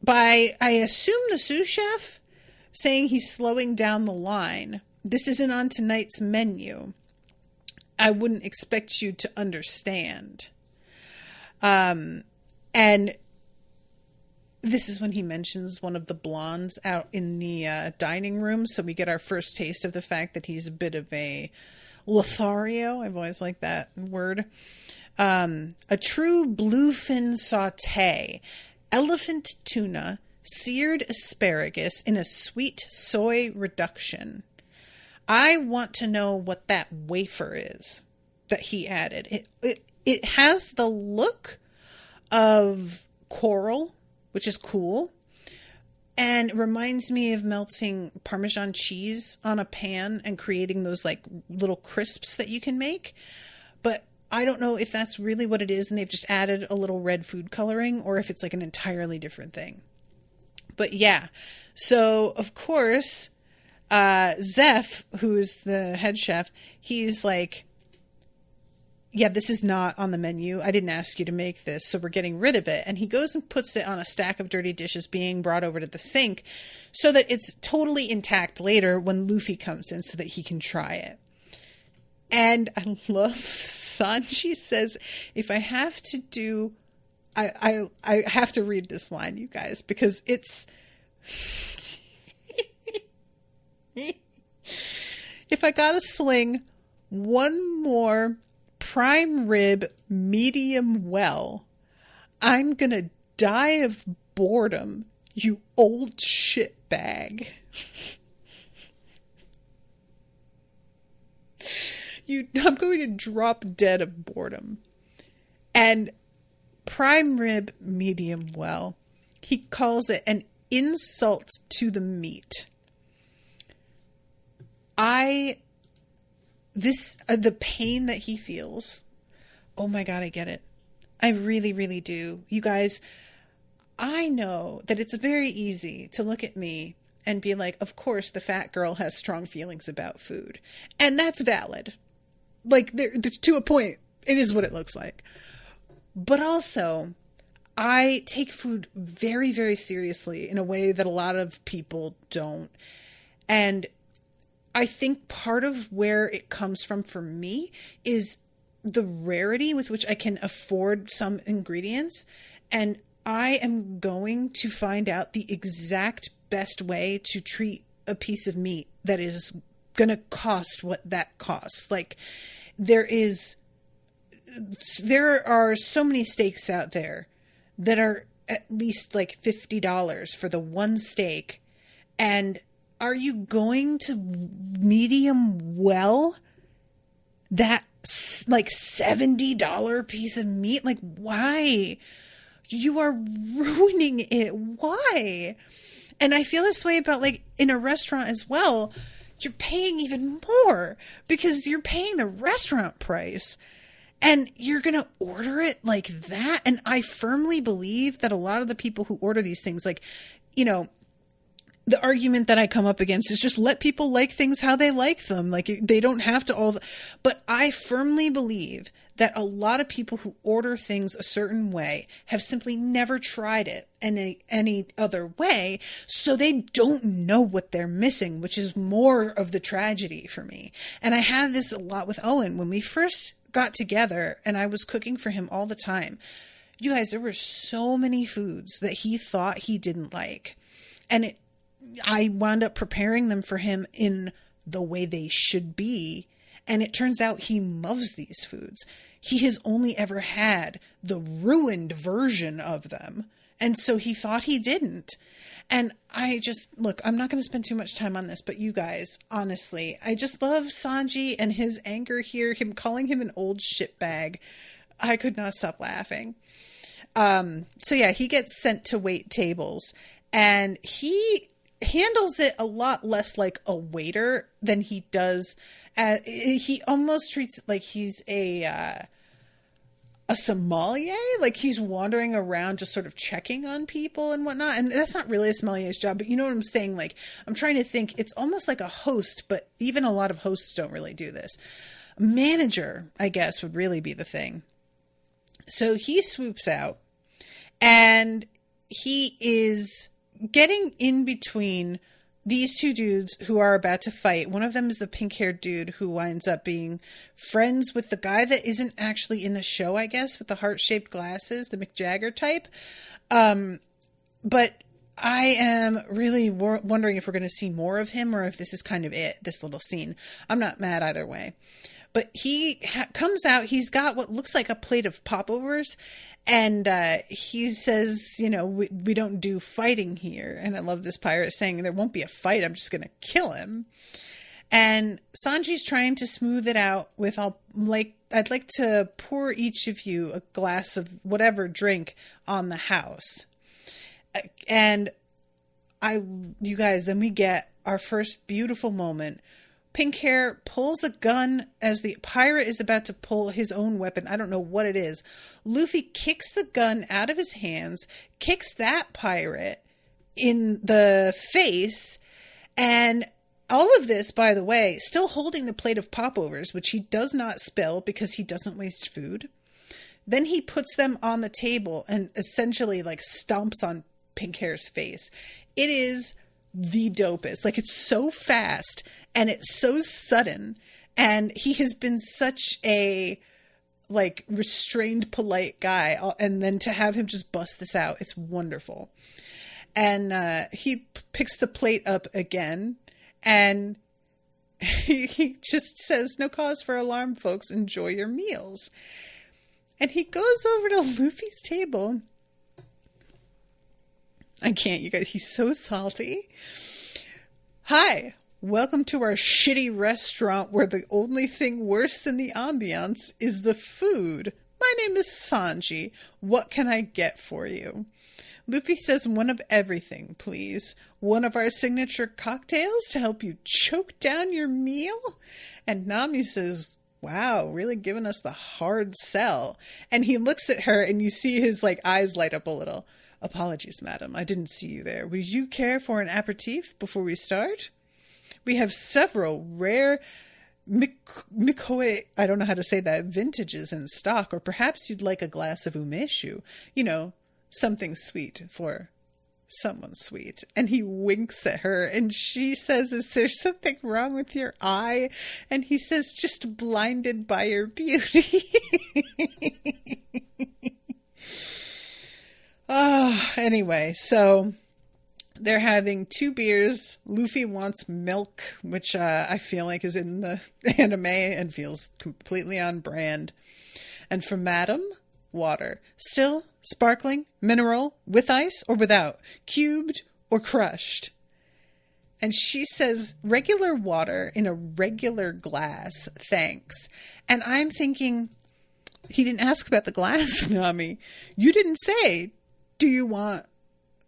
by, I assume, the sous chef, saying he's slowing down the line. This isn't on tonight's menu. I wouldn't expect you to understand. And this is when he mentions one of the blondes out in the dining room. So we get our first taste of the fact that he's a bit of a Lothario. I've always liked that word. A true bluefin saute, elephant tuna, seared asparagus in a sweet soy reduction. I want to know what that wafer is that he added. It has the look of coral, which is cool, and it reminds me of melting Parmesan cheese on a pan and creating those like little crisps that you can make. But I don't know if that's really what it is and they've just added a little red food coloring, or if it's like an entirely different thing. But yeah, so of course, Zeph, who is the head chef, he's like, yeah, this is not on the menu. I didn't ask you to make this, so we're getting rid of it. And he goes and puts it on a stack of dirty dishes being brought over to the sink so that it's totally intact later when Luffy comes in so that he can try it. And I love Sanji says, if I have to do... I have to read this line, you guys, because it's... If I gotta sling one more prime rib medium well, I'm gonna die of boredom, you old shit bag. I'm going to drop dead of boredom. And prime rib medium well, he calls it an insult to the meat. The pain that he feels, oh my god, I get it. I really, really do. You guys, I know that it's very easy to look at me and be like, of course the fat girl has strong feelings about food. And that's valid. Like, to a point, it is what it looks like. But also, I take food very, very seriously in a way that a lot of people don't. And I think part of where it comes from for me is the rarity with which I can afford some ingredients. And I am going to find out the exact best way to treat a piece of meat that is going to cost what that costs. Like, there are so many steaks out there that are at least like $50 for the one steak. And are you going to medium well that like $70 piece of meat? Like, why? You are ruining it. Why? And I feel this way about, like, in a restaurant as well. You're paying even more because you're paying the restaurant price and you're going to order it like that. And I firmly believe that a lot of the people who order these things, like, you know, the argument that I come up against is just let people like things how they like them. Like, they don't have to but I firmly believe that a lot of people who order things a certain way have simply never tried it any other way. So they don't know what they're missing, which is more of the tragedy for me. And I had this a lot with Owen when we first got together and I was cooking for him all the time. You guys, there were so many foods that he thought he didn't like. And I wound up preparing them for him in the way they should be. And it turns out he loves these foods. He has only ever had the ruined version of them. And so he thought he didn't. And look, I'm not going to spend too much time on this, but you guys, honestly, I just love Sanji and his anger here, him calling him an old shitbag. I could not stop laughing. So yeah, he gets sent to wait tables, and he handles it a lot less like a waiter than he does. He almost treats it like he's a sommelier, like he's wandering around just sort of checking on people and whatnot. And that's not really a sommelier's job, but you know what I'm saying? Like, I'm trying to think, it's almost like a host, but even a lot of hosts don't really do this. A manager, I guess, would really be the thing. So he swoops out, and he is getting in between these two dudes who are about to fight. One of them is the pink-haired dude who winds up being friends with the guy that isn't actually in the show, I guess, with the heart-shaped glasses, the Mick Jagger type. But I am really wondering if we're going to see more of him, or if this is kind of it, this little scene. I'm not mad either way. But he comes out, he's got what looks like a plate of popovers, and he says, you know, we don't do fighting here. And I love this pirate saying, there won't be a fight, I'm just going to kill him. And Sanji's trying to smooth it out with, I'd like to pour each of you a glass of whatever drink on the house. And you guys, then we get our first beautiful moment. Pink hair pulls a gun as the pirate is about to pull his own weapon. I don't know what it is. Luffy kicks the gun out of his hands, kicks that pirate in the face, and all of this, by the way, still holding the plate of popovers, which he does not spill because he doesn't waste food. Then he puts them on the table and essentially like stomps on Pink hair's face. It is the dopest. Like, it's so fast and it's so sudden, and he has been such a like restrained, polite guy, and then to have him just bust this out, it's wonderful. And he picks the plate up again, and he just says, no cause for alarm, folks, enjoy your meals. And he goes over to Luffy's table. I can't, you guys, he's so salty. Hi, welcome to our shitty restaurant where the only thing worse than the ambiance is the food. My name is Sanji. What can I get for you? Luffy says, one of everything, please. One of our signature cocktails to help you choke down your meal? And Nami says, wow, really giving us the hard sell. And he looks at her, and you see his like eyes light up a little. Apologies, madam. I didn't see you there. Would you care for an aperitif before we start? We have several rare Mikoe, I don't know how to say that, vintages in stock, or perhaps you'd like a glass of umeshu. You know, something sweet for someone sweet. And he winks at her, and she says, is there something wrong with your eye? And he says, just blinded by your beauty. Anyway, so they're having 2 beers. Luffy wants milk, which I feel like is in the anime and feels completely on brand. And for Madam, water. Still, sparkling, mineral, with ice or without, cubed or crushed. And she says, regular water in a regular glass, thanks. And I'm thinking, he didn't ask about the glass, Nami. You didn't say, do you want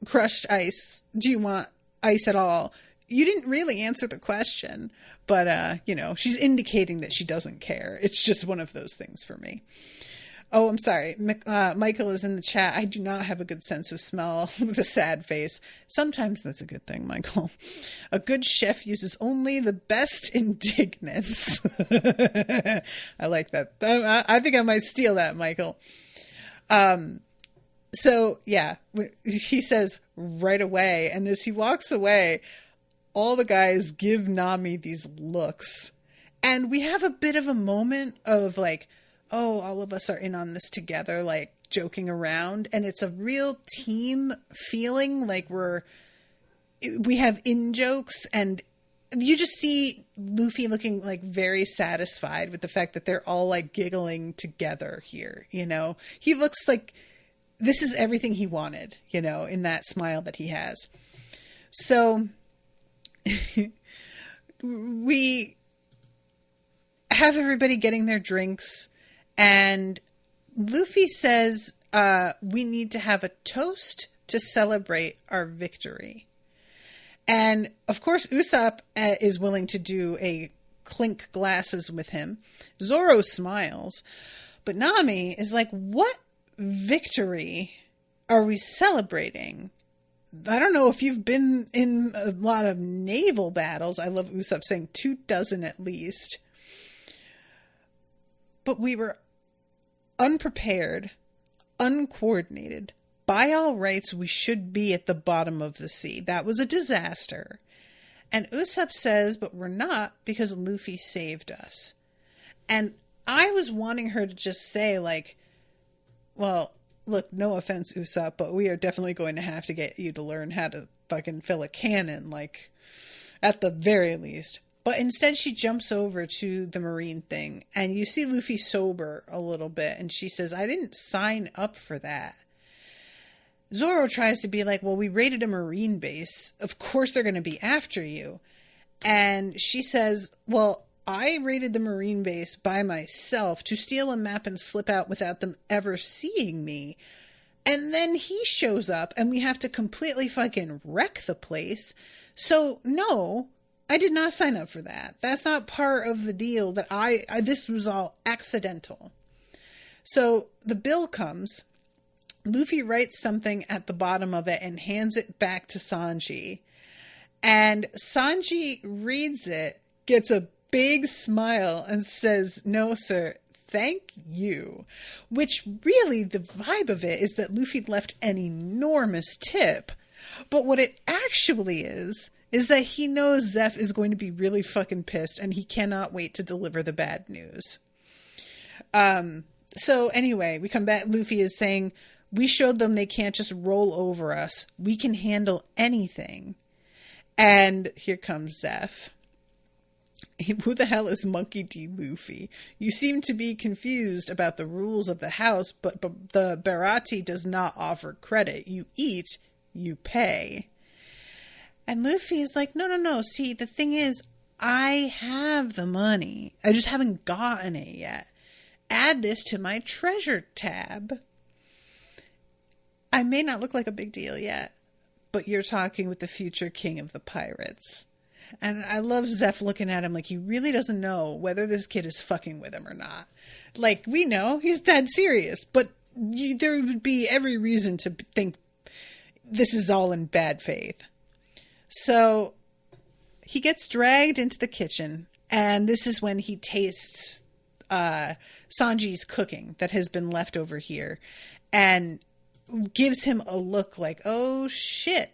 crushed ice? Do you want ice at all? You didn't really answer the question, but, you know, she's indicating that she doesn't care. It's just one of those things for me. Oh, I'm sorry. Michael is in the chat. I do not have a good sense of smell with a sad face. Sometimes that's a good thing, Michael. A good chef uses only the best indignants. I like that. I think I might steal that, Michael. So, yeah, he says right away. And as he walks away, all the guys give Nami these looks. And we have a bit of a moment of like, oh, all of us are in on this together, like joking around. And it's a real team feeling, like we have in jokes, and you just see Luffy looking like very satisfied with the fact that they're all like giggling together here. You know, he looks like this is everything he wanted, you know, in that smile that he has. So we have everybody getting their drinks, and Luffy says, we need to have a toast to celebrate our victory. And of course, Usopp is willing to do a clink glasses with him. Zorro smiles, but Nami is like, what victory are we celebrating? I don't know if you've been in a lot of naval battles. I love Usopp saying 24 at least. But we were unprepared, uncoordinated. By all rights, we should be at the bottom of the sea. That was a disaster. And Usopp says, but we're not, because Luffy saved us. And I was wanting her to just say, like, well, look, no offense, Usopp, but we are definitely going to have to get you to learn how to fucking fill a cannon, like, at the very least. But instead she jumps over to the marine thing, and you see Luffy sober a little bit, and she says, I didn't sign up for that. Zorro tries to be like, well, we raided a marine base. Of course they're going to be after you. And she says, well, I raided the marine base by myself to steal a map and slip out without them ever seeing me. And then he shows up and we have to completely fucking wreck the place. So no, I did not sign up for that. That's not part of the deal that this was all accidental. So the bill comes. Luffy writes something at the bottom of it and hands it back to Sanji. And Sanji reads it, gets a big smile, and says, no, sir, thank you. Which really, the vibe of it is that Luffy left an enormous tip. But what it actually is that he knows Zeph is going to be really fucking pissed and he cannot wait to deliver the bad news. So anyway, we come back. Luffy is saying, we showed them they can't just roll over us. We can handle anything. And here comes Zeph. Who the hell is Monkey D. Luffy? You seem to be confused about the rules of the house, but the Baratie does not offer credit. You eat, you pay. And Luffy is like, no. See, the thing is, I have the money. I just haven't gotten it yet. Add this to my treasure tab. I may not look like a big deal yet, but you're talking with the future king of the pirates. And I love Zeph looking at him like he really doesn't know whether this kid is fucking with him or not. Like, we know he's dead serious, but there would be every reason to think this is all in bad faith. So he gets dragged into the kitchen, and this is when he tastes Sanji's cooking that has been left over here, and gives him a look like, oh shit,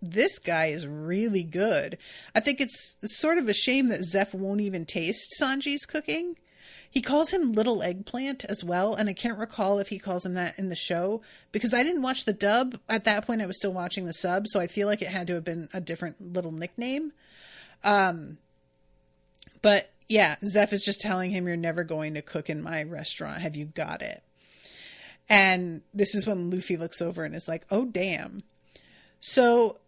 this guy is really good. I think it's sort of a shame that Zeph won't even taste Sanji's cooking. He calls him Little Eggplant as well, and I can't recall if he calls him that in the show, because I didn't watch the dub. At that point, I was still watching the sub, so I feel like it had to have been a different little nickname. But yeah, Zeph is just telling him, you're never going to cook in my restaurant. Have you got it? And this is when Luffy looks over and is like, oh, damn. So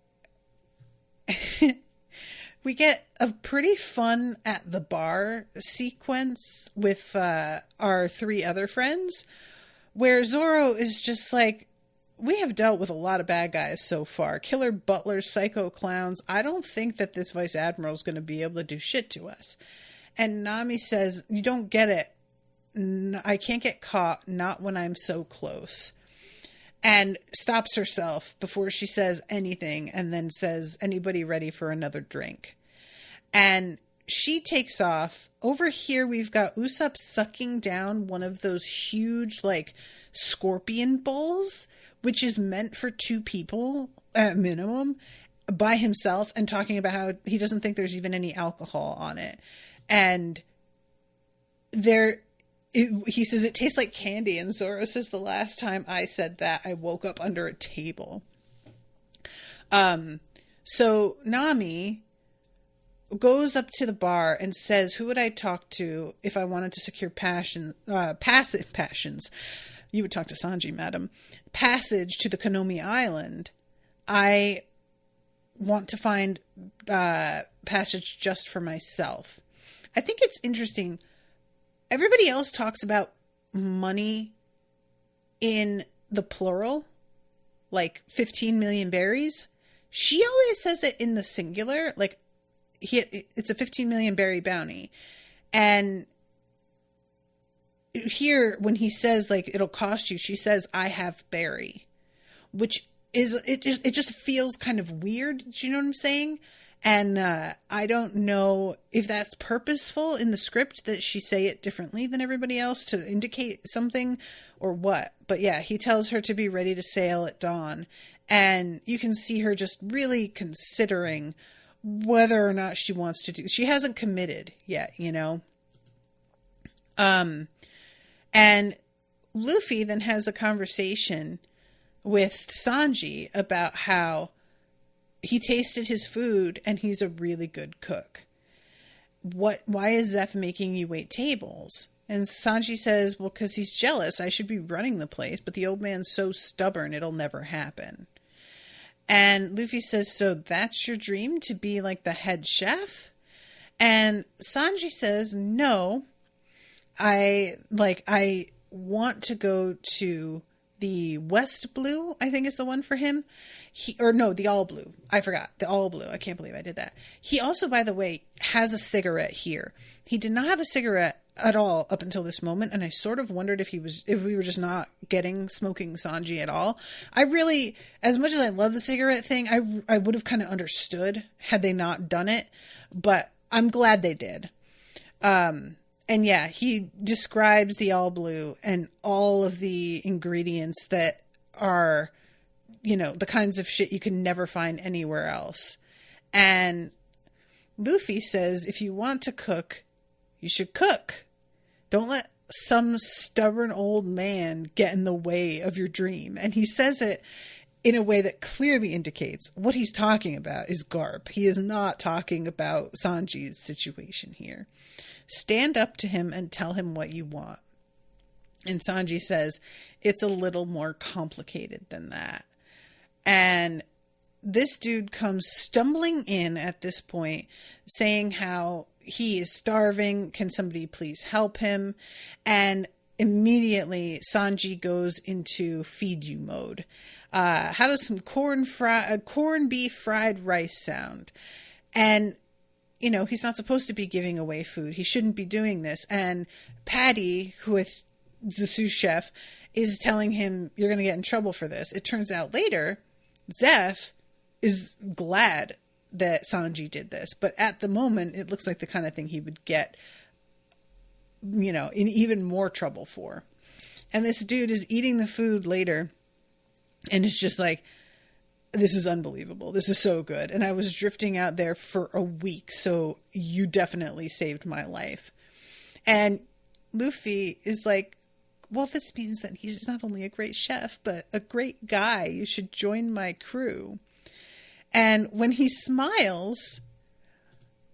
we get a pretty fun at the bar sequence with our three other friends, where Zorro is just like, we have dealt with a lot of bad guys so far. Killer butlers, psycho clowns. I don't think that this vice admiral is going to be able to do shit to us. And Nami says, you don't get it. I can't get caught, not when I'm so close. And stops herself before she says anything, and then says, anybody ready for another drink? And she takes off. Over here, we've got Usopp sucking down one of those huge, like, scorpion bowls, which is meant for two people at minimum, by himself, and talking about how he doesn't think there's even any alcohol on it. And he says it tastes like candy, and Zorro says, the last time I said that, I woke up under a table. So Nami goes up to the bar and says, who would I talk to if I wanted to secure passive passions? You would talk to Sanji, madam. Passage to the Konomi Island. I want to find passage just for myself. I think it's interesting. Everybody else talks about money in the plural, like 15 million berries. She always says it in the singular, like it's a 15 million berry bounty. And here, when he says, like, it'll cost you, she says, I have berry, which is, it just feels kind of weird. Do you know what I'm saying? And I don't know if that's purposeful in the script, that she say it differently than everybody else to indicate something or what. But yeah, he tells her to be ready to sail at dawn. And you can see her just really considering whether or not she wants to do. She hasn't committed yet, you know. And Luffy then has a conversation with Sanji about how he tasted his food and he's a really good cook. Why is Zeph making you wait tables? And Sanji says, well, because he's jealous. I should be running the place, but the old man's so stubborn it'll never happen. And Luffy says, so that's your dream, to be like the head chef? And Sanji says, no, I want to go to the West Blue, I think is the one for him. The All Blue. I forgot. The All Blue. I can't believe I did that. He also, by the way, has a cigarette here. He did not have a cigarette at all up until this moment, and I sort of wondered if we were just not getting smoking Sanji at all. I really, as much as I love the cigarette thing, I would have kind of understood had they not done it, but I'm glad they did. And yeah, he describes the All Blue and all of the ingredients that are, you know, the kinds of shit you can never find anywhere else. And Luffy says, if you want to cook, you should cook. Don't let some stubborn old man get in the way of your dream. And he says it in a way that clearly indicates what he's talking about is Garp. He is not talking about Sanji's situation here. Stand up to him and tell him what you want. And Sanji says, it's a little more complicated than that. And this dude comes stumbling in at this point, saying how he is starving. Can somebody please help him? And immediately Sanji goes into feed you mode. How does some corned beef fried rice sound? And, you know, he's not supposed to be giving away food. He shouldn't be doing this. And Patty, who is the sous chef, is telling him, you're going to get in trouble for this. It turns out later, Zeph is glad that Sanji did this. But at the moment, it looks like the kind of thing he would get, you know, in even more trouble for. And this dude is eating the food later, and it's just like, this is unbelievable. This is so good. And I was drifting out there for a week, so you definitely saved my life. And Luffy is like, well, this means that he's not only a great chef, but a great guy. You should join my crew. And when he smiles,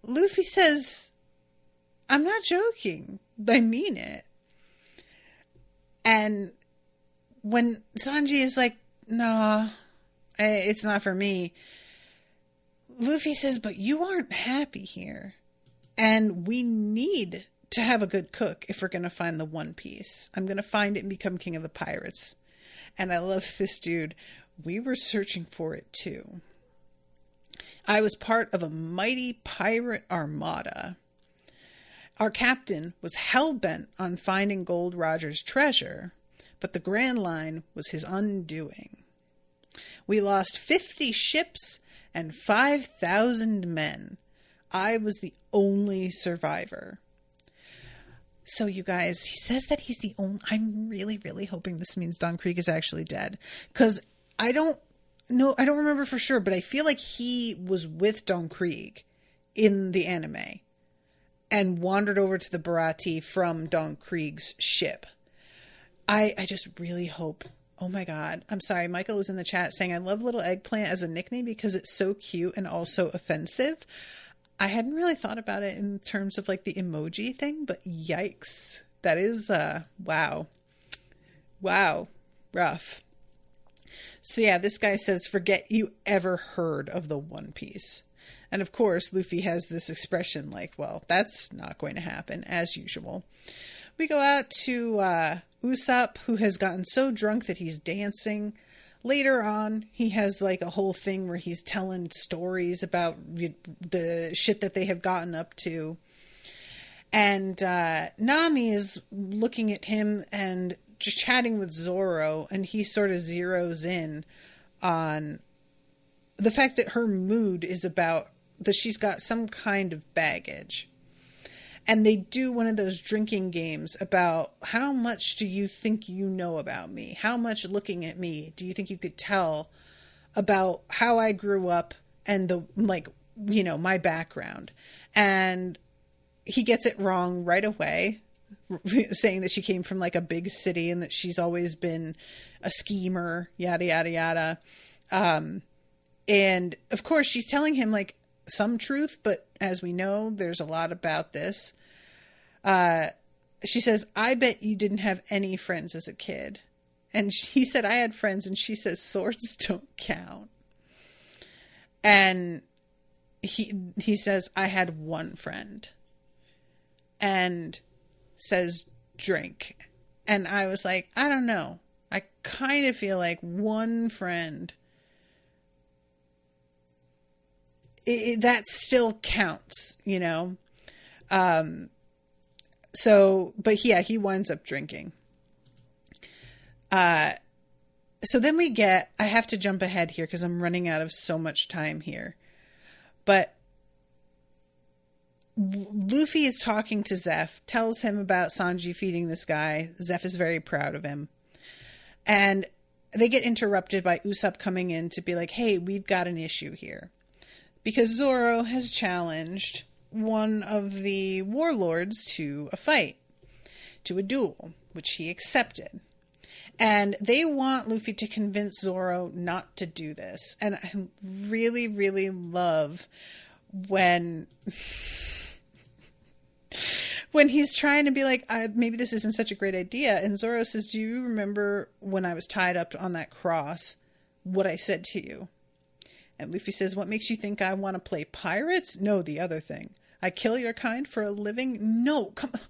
Luffy says, I'm not joking. I mean it. And when Sanji is like, nah, it's not for me, Luffy says, but you aren't happy here. And we need to have a good cook if we're going to find the One Piece. I'm going to find it and become king of the pirates. And I love this dude. We were searching for it too. I was part of a mighty pirate armada. Our captain was hell-bent on finding Gold Roger's treasure, but the Grand Line was his undoing. We lost 50 ships and 5,000 men. I was the only survivor. So you guys, he says that he's the only... I'm really, really hoping this means Don Krieg is actually dead. Because I don't remember for sure, but I feel like he was with Don Krieg in the anime and wandered over to the Baratie from Don Krieg's ship. I just really hope... Oh my God. I'm sorry. Michael is in the chat saying, I love Little Eggplant as a nickname because it's so cute and also offensive. I hadn't really thought about it in terms of like the emoji thing, but yikes. That is, wow. Wow. Rough. So yeah, this guy says, forget you ever heard of the One Piece. And of course, Luffy has this expression like, well, that's not going to happen, as usual. We go out to Usopp, who has gotten so drunk that he's dancing. Later on, he has like a whole thing where he's telling stories about the shit that they have gotten up to. And Nami is looking at him and just chatting with Zorro, and he sort of zeroes in on the fact that her mood is about that she's got some kind of baggage. And they do one of those drinking games about how much do you think you know about me? How much looking at me do you think you could tell about how I grew up and the, like, you know, my background? And he gets it wrong right away, saying that she came from like a big city and that she's always been a schemer, yada, yada, yada. And of course she's telling him like some truth, but as we know, there's a lot about this. She says, I bet you didn't have any friends as a kid. And he said, I had friends. And she says, swords don't count. And he says, I had one friend. And says, drink. And I was like, I don't know. I kind of feel like one friend, that still counts, you know? So, but yeah, he winds up drinking. So then I have to jump ahead here because I'm running out of so much time here. But Luffy is talking to Zeph, tells him about Sanji feeding this guy. Zeph is very proud of him. And they get interrupted by Usopp coming in to be like, hey, we've got an issue here. Because Zorro has challenged one of the warlords to a fight, to a duel, which he accepted. And they want Luffy to convince Zorro not to do this. And I really, really love when he's trying to be like, maybe this isn't such a great idea. And Zorro says, do you remember when I was tied up on that cross, what I said to you? And Luffy says, what makes you think I want to play pirates? No, the other thing. I kill your kind for a living? No, come on.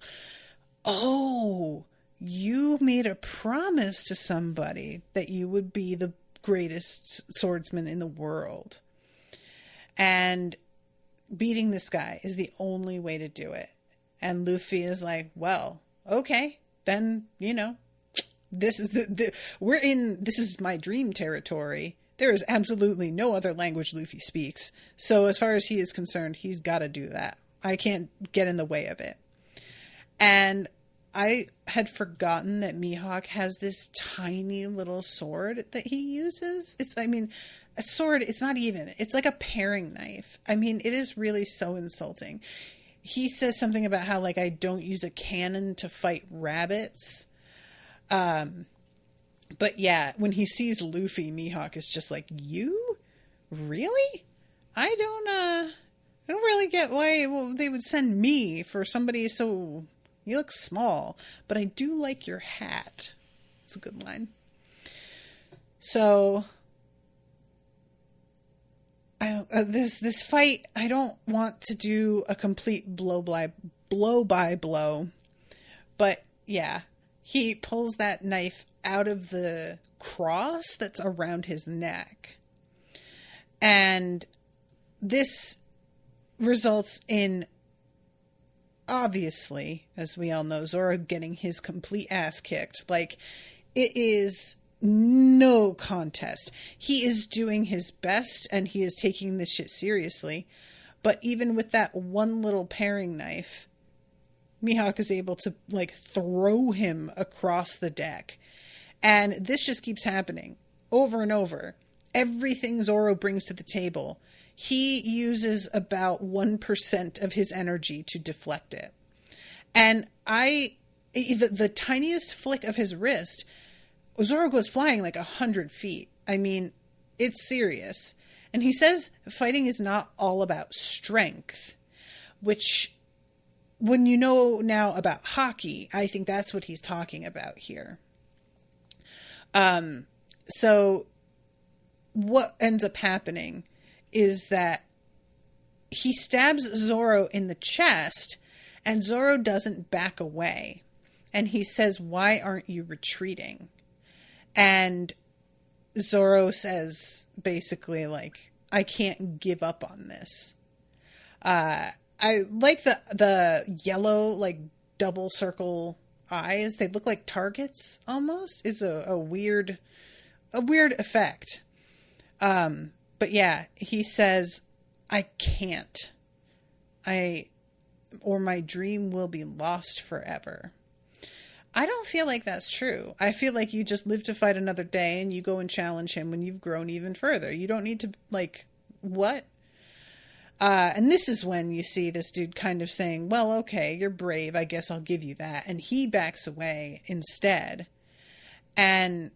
Oh, you made a promise to somebody that you would be the greatest swordsman in the world. And beating this guy is the only way to do it. And Luffy is like, well, okay, then, you know, this is this is my dream territory. There is absolutely no other language Luffy speaks. So as far as he is concerned, he's got to do that. I can't get in the way of it. And I had forgotten that Mihawk has this tiny little sword that he uses. A sword, it's not even. It's like a paring knife. I mean, it is really so insulting. He says something about how, like, I don't use a cannon to fight rabbits. But yeah, when he sees Luffy, Mihawk is just like, you? Really? I don't really get why they would send me for somebody so... You look small, but I do like your hat. It's a good line. So... This fight, I don't want to do a complete blow by blow, but yeah, he pulls that knife out of the cross that's around his neck, and this results in, obviously, as we all know, Zorro getting his complete ass kicked. Like, it is no contest. He is doing his best and he is taking this shit seriously. But even with that one little paring knife, Mihawk is able to, like, throw him across the deck. And this just keeps happening over and over. Everything Zorro brings to the table, he uses about 1% of his energy to deflect it. And the tiniest flick of his wrist, Zorro goes flying like 100 feet. I mean, it's serious. And he says fighting is not all about strength. which when you know now about hockey, I think that's what he's talking about here. So what ends up happening is that he stabs Zorro in the chest, and Zorro doesn't back away. And he says, "Why aren't you retreating?" And Zorro says basically like, "I can't give up on this." I like the yellow, like double circle eyes. They look like targets almost. It's a weird effect. But yeah, he says, "I can't. Or my dream will be lost forever." I don't feel like that's true. I feel like you just live to fight another day and you go and challenge him when you've grown even further. You don't need to, like, what? And this is when you see this dude kind of saying, "Well, okay, you're brave. I guess I'll give you that." And he backs away instead. And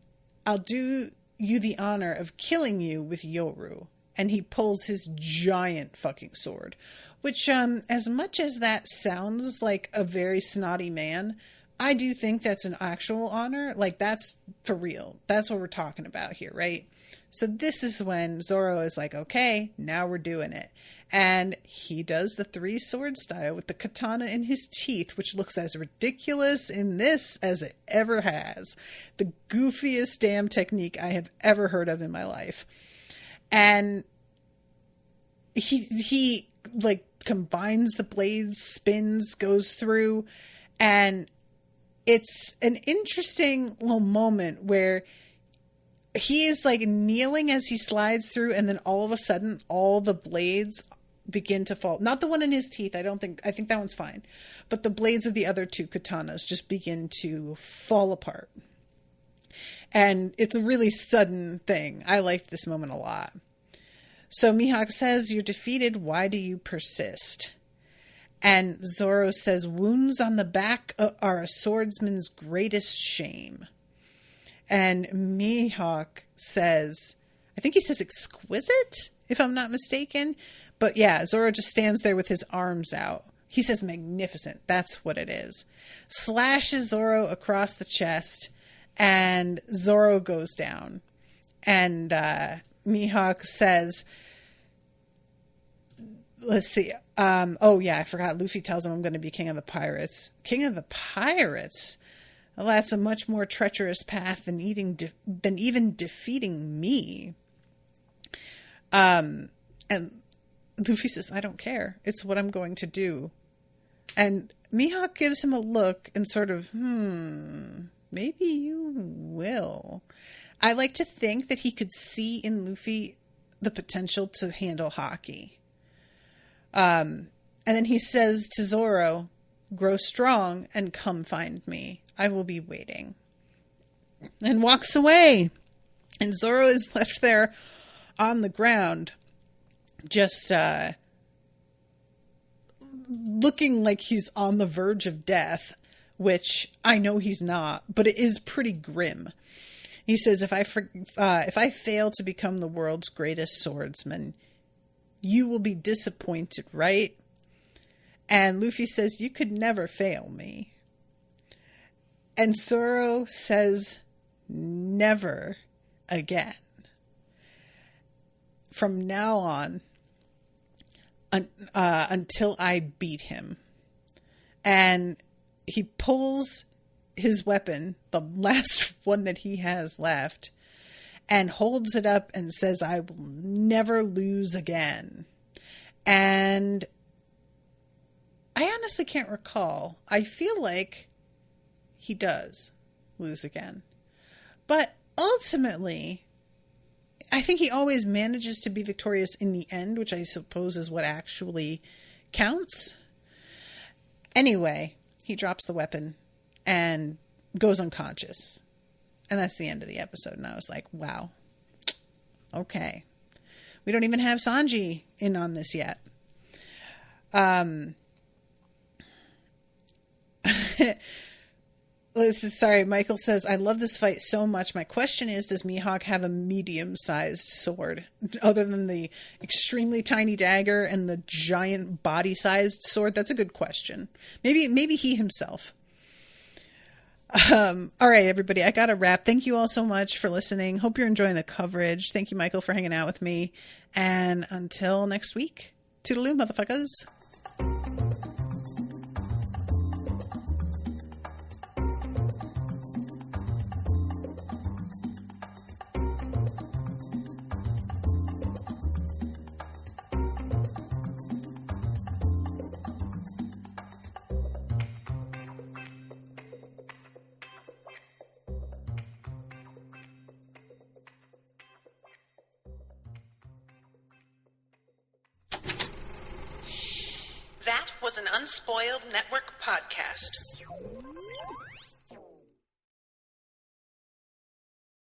"I'll do you the honor of killing you with Yoru." And he pulls his giant fucking sword, which, as much as that sounds like a very snotty man, I do think that's an actual honor. Like, that's for real. That's what we're talking about here, right? So this is when Zorro is like, okay, now we're doing it. And he does the 3-sword style with the katana in his teeth, which looks as ridiculous in this as it ever has. The goofiest damn technique I have ever heard of in my life. And he like combines the blades, spins, goes through, and it's an interesting little moment where he is like kneeling as he slides through, and then all of a sudden all the blades begin to fall. Not the one in his teeth. I think that one's fine. But the blades of the other 2 katanas just begin to fall apart. And it's a really sudden thing. I liked this moment a lot. So Mihawk says, "You're defeated. Why do you persist?" And Zorro says, "Wounds on the back are a swordsman's greatest shame." And Mihawk says, I think he says exquisite, if I'm not mistaken. But yeah, Zorro just stands there with his arms out. He says magnificent. That's what it is. Slashes Zorro across the chest, and Zorro goes down. And Mihawk says, let's see. Oh yeah, I forgot. Luffy tells him, "I'm going to be king of the pirates." King of the pirates? Well, that's a much more treacherous path than even defeating me. And Luffy says, "I don't care. It's what I'm going to do." And Mihawk gives him a look and sort of, maybe you will. I like to think that he could see in Luffy the potential to handle hockey. And then he says to Zorro, "Grow strong and come find me. I will be waiting." And walks away. And Zorro is left there on the ground, just looking like he's on the verge of death, which I know he's not, but it is pretty grim. He says, if I fail to become the world's greatest swordsman, you will be disappointed, right?" And Luffy says, "You could never fail me." And Zorro says, "Never again. From now on, until I beat him." And he pulls his weapon, the last one that he has left, and holds it up and says, "I will never lose again." And I honestly can't recall. I feel like he does lose again. But ultimately, I think he always manages to be victorious in the end, which I suppose is what actually counts. Anyway, he drops the weapon and goes unconscious. And that's the end of the episode. And I was like, wow. Okay. We don't even have Sanji in on this yet. Sorry, Michael says, I love this fight so much. My question is, does Mihawk have a medium-sized sword? Other than the extremely tiny dagger and the giant body-sized sword? That's a good question. Maybe he himself. All right, everybody, I got to wrap. Thank you all so much for listening. Hope you're enjoying the coverage. Thank you, Michael, for hanging out with me. And until next week, toodaloo, motherfuckers. That was an Unspoiled Network podcast.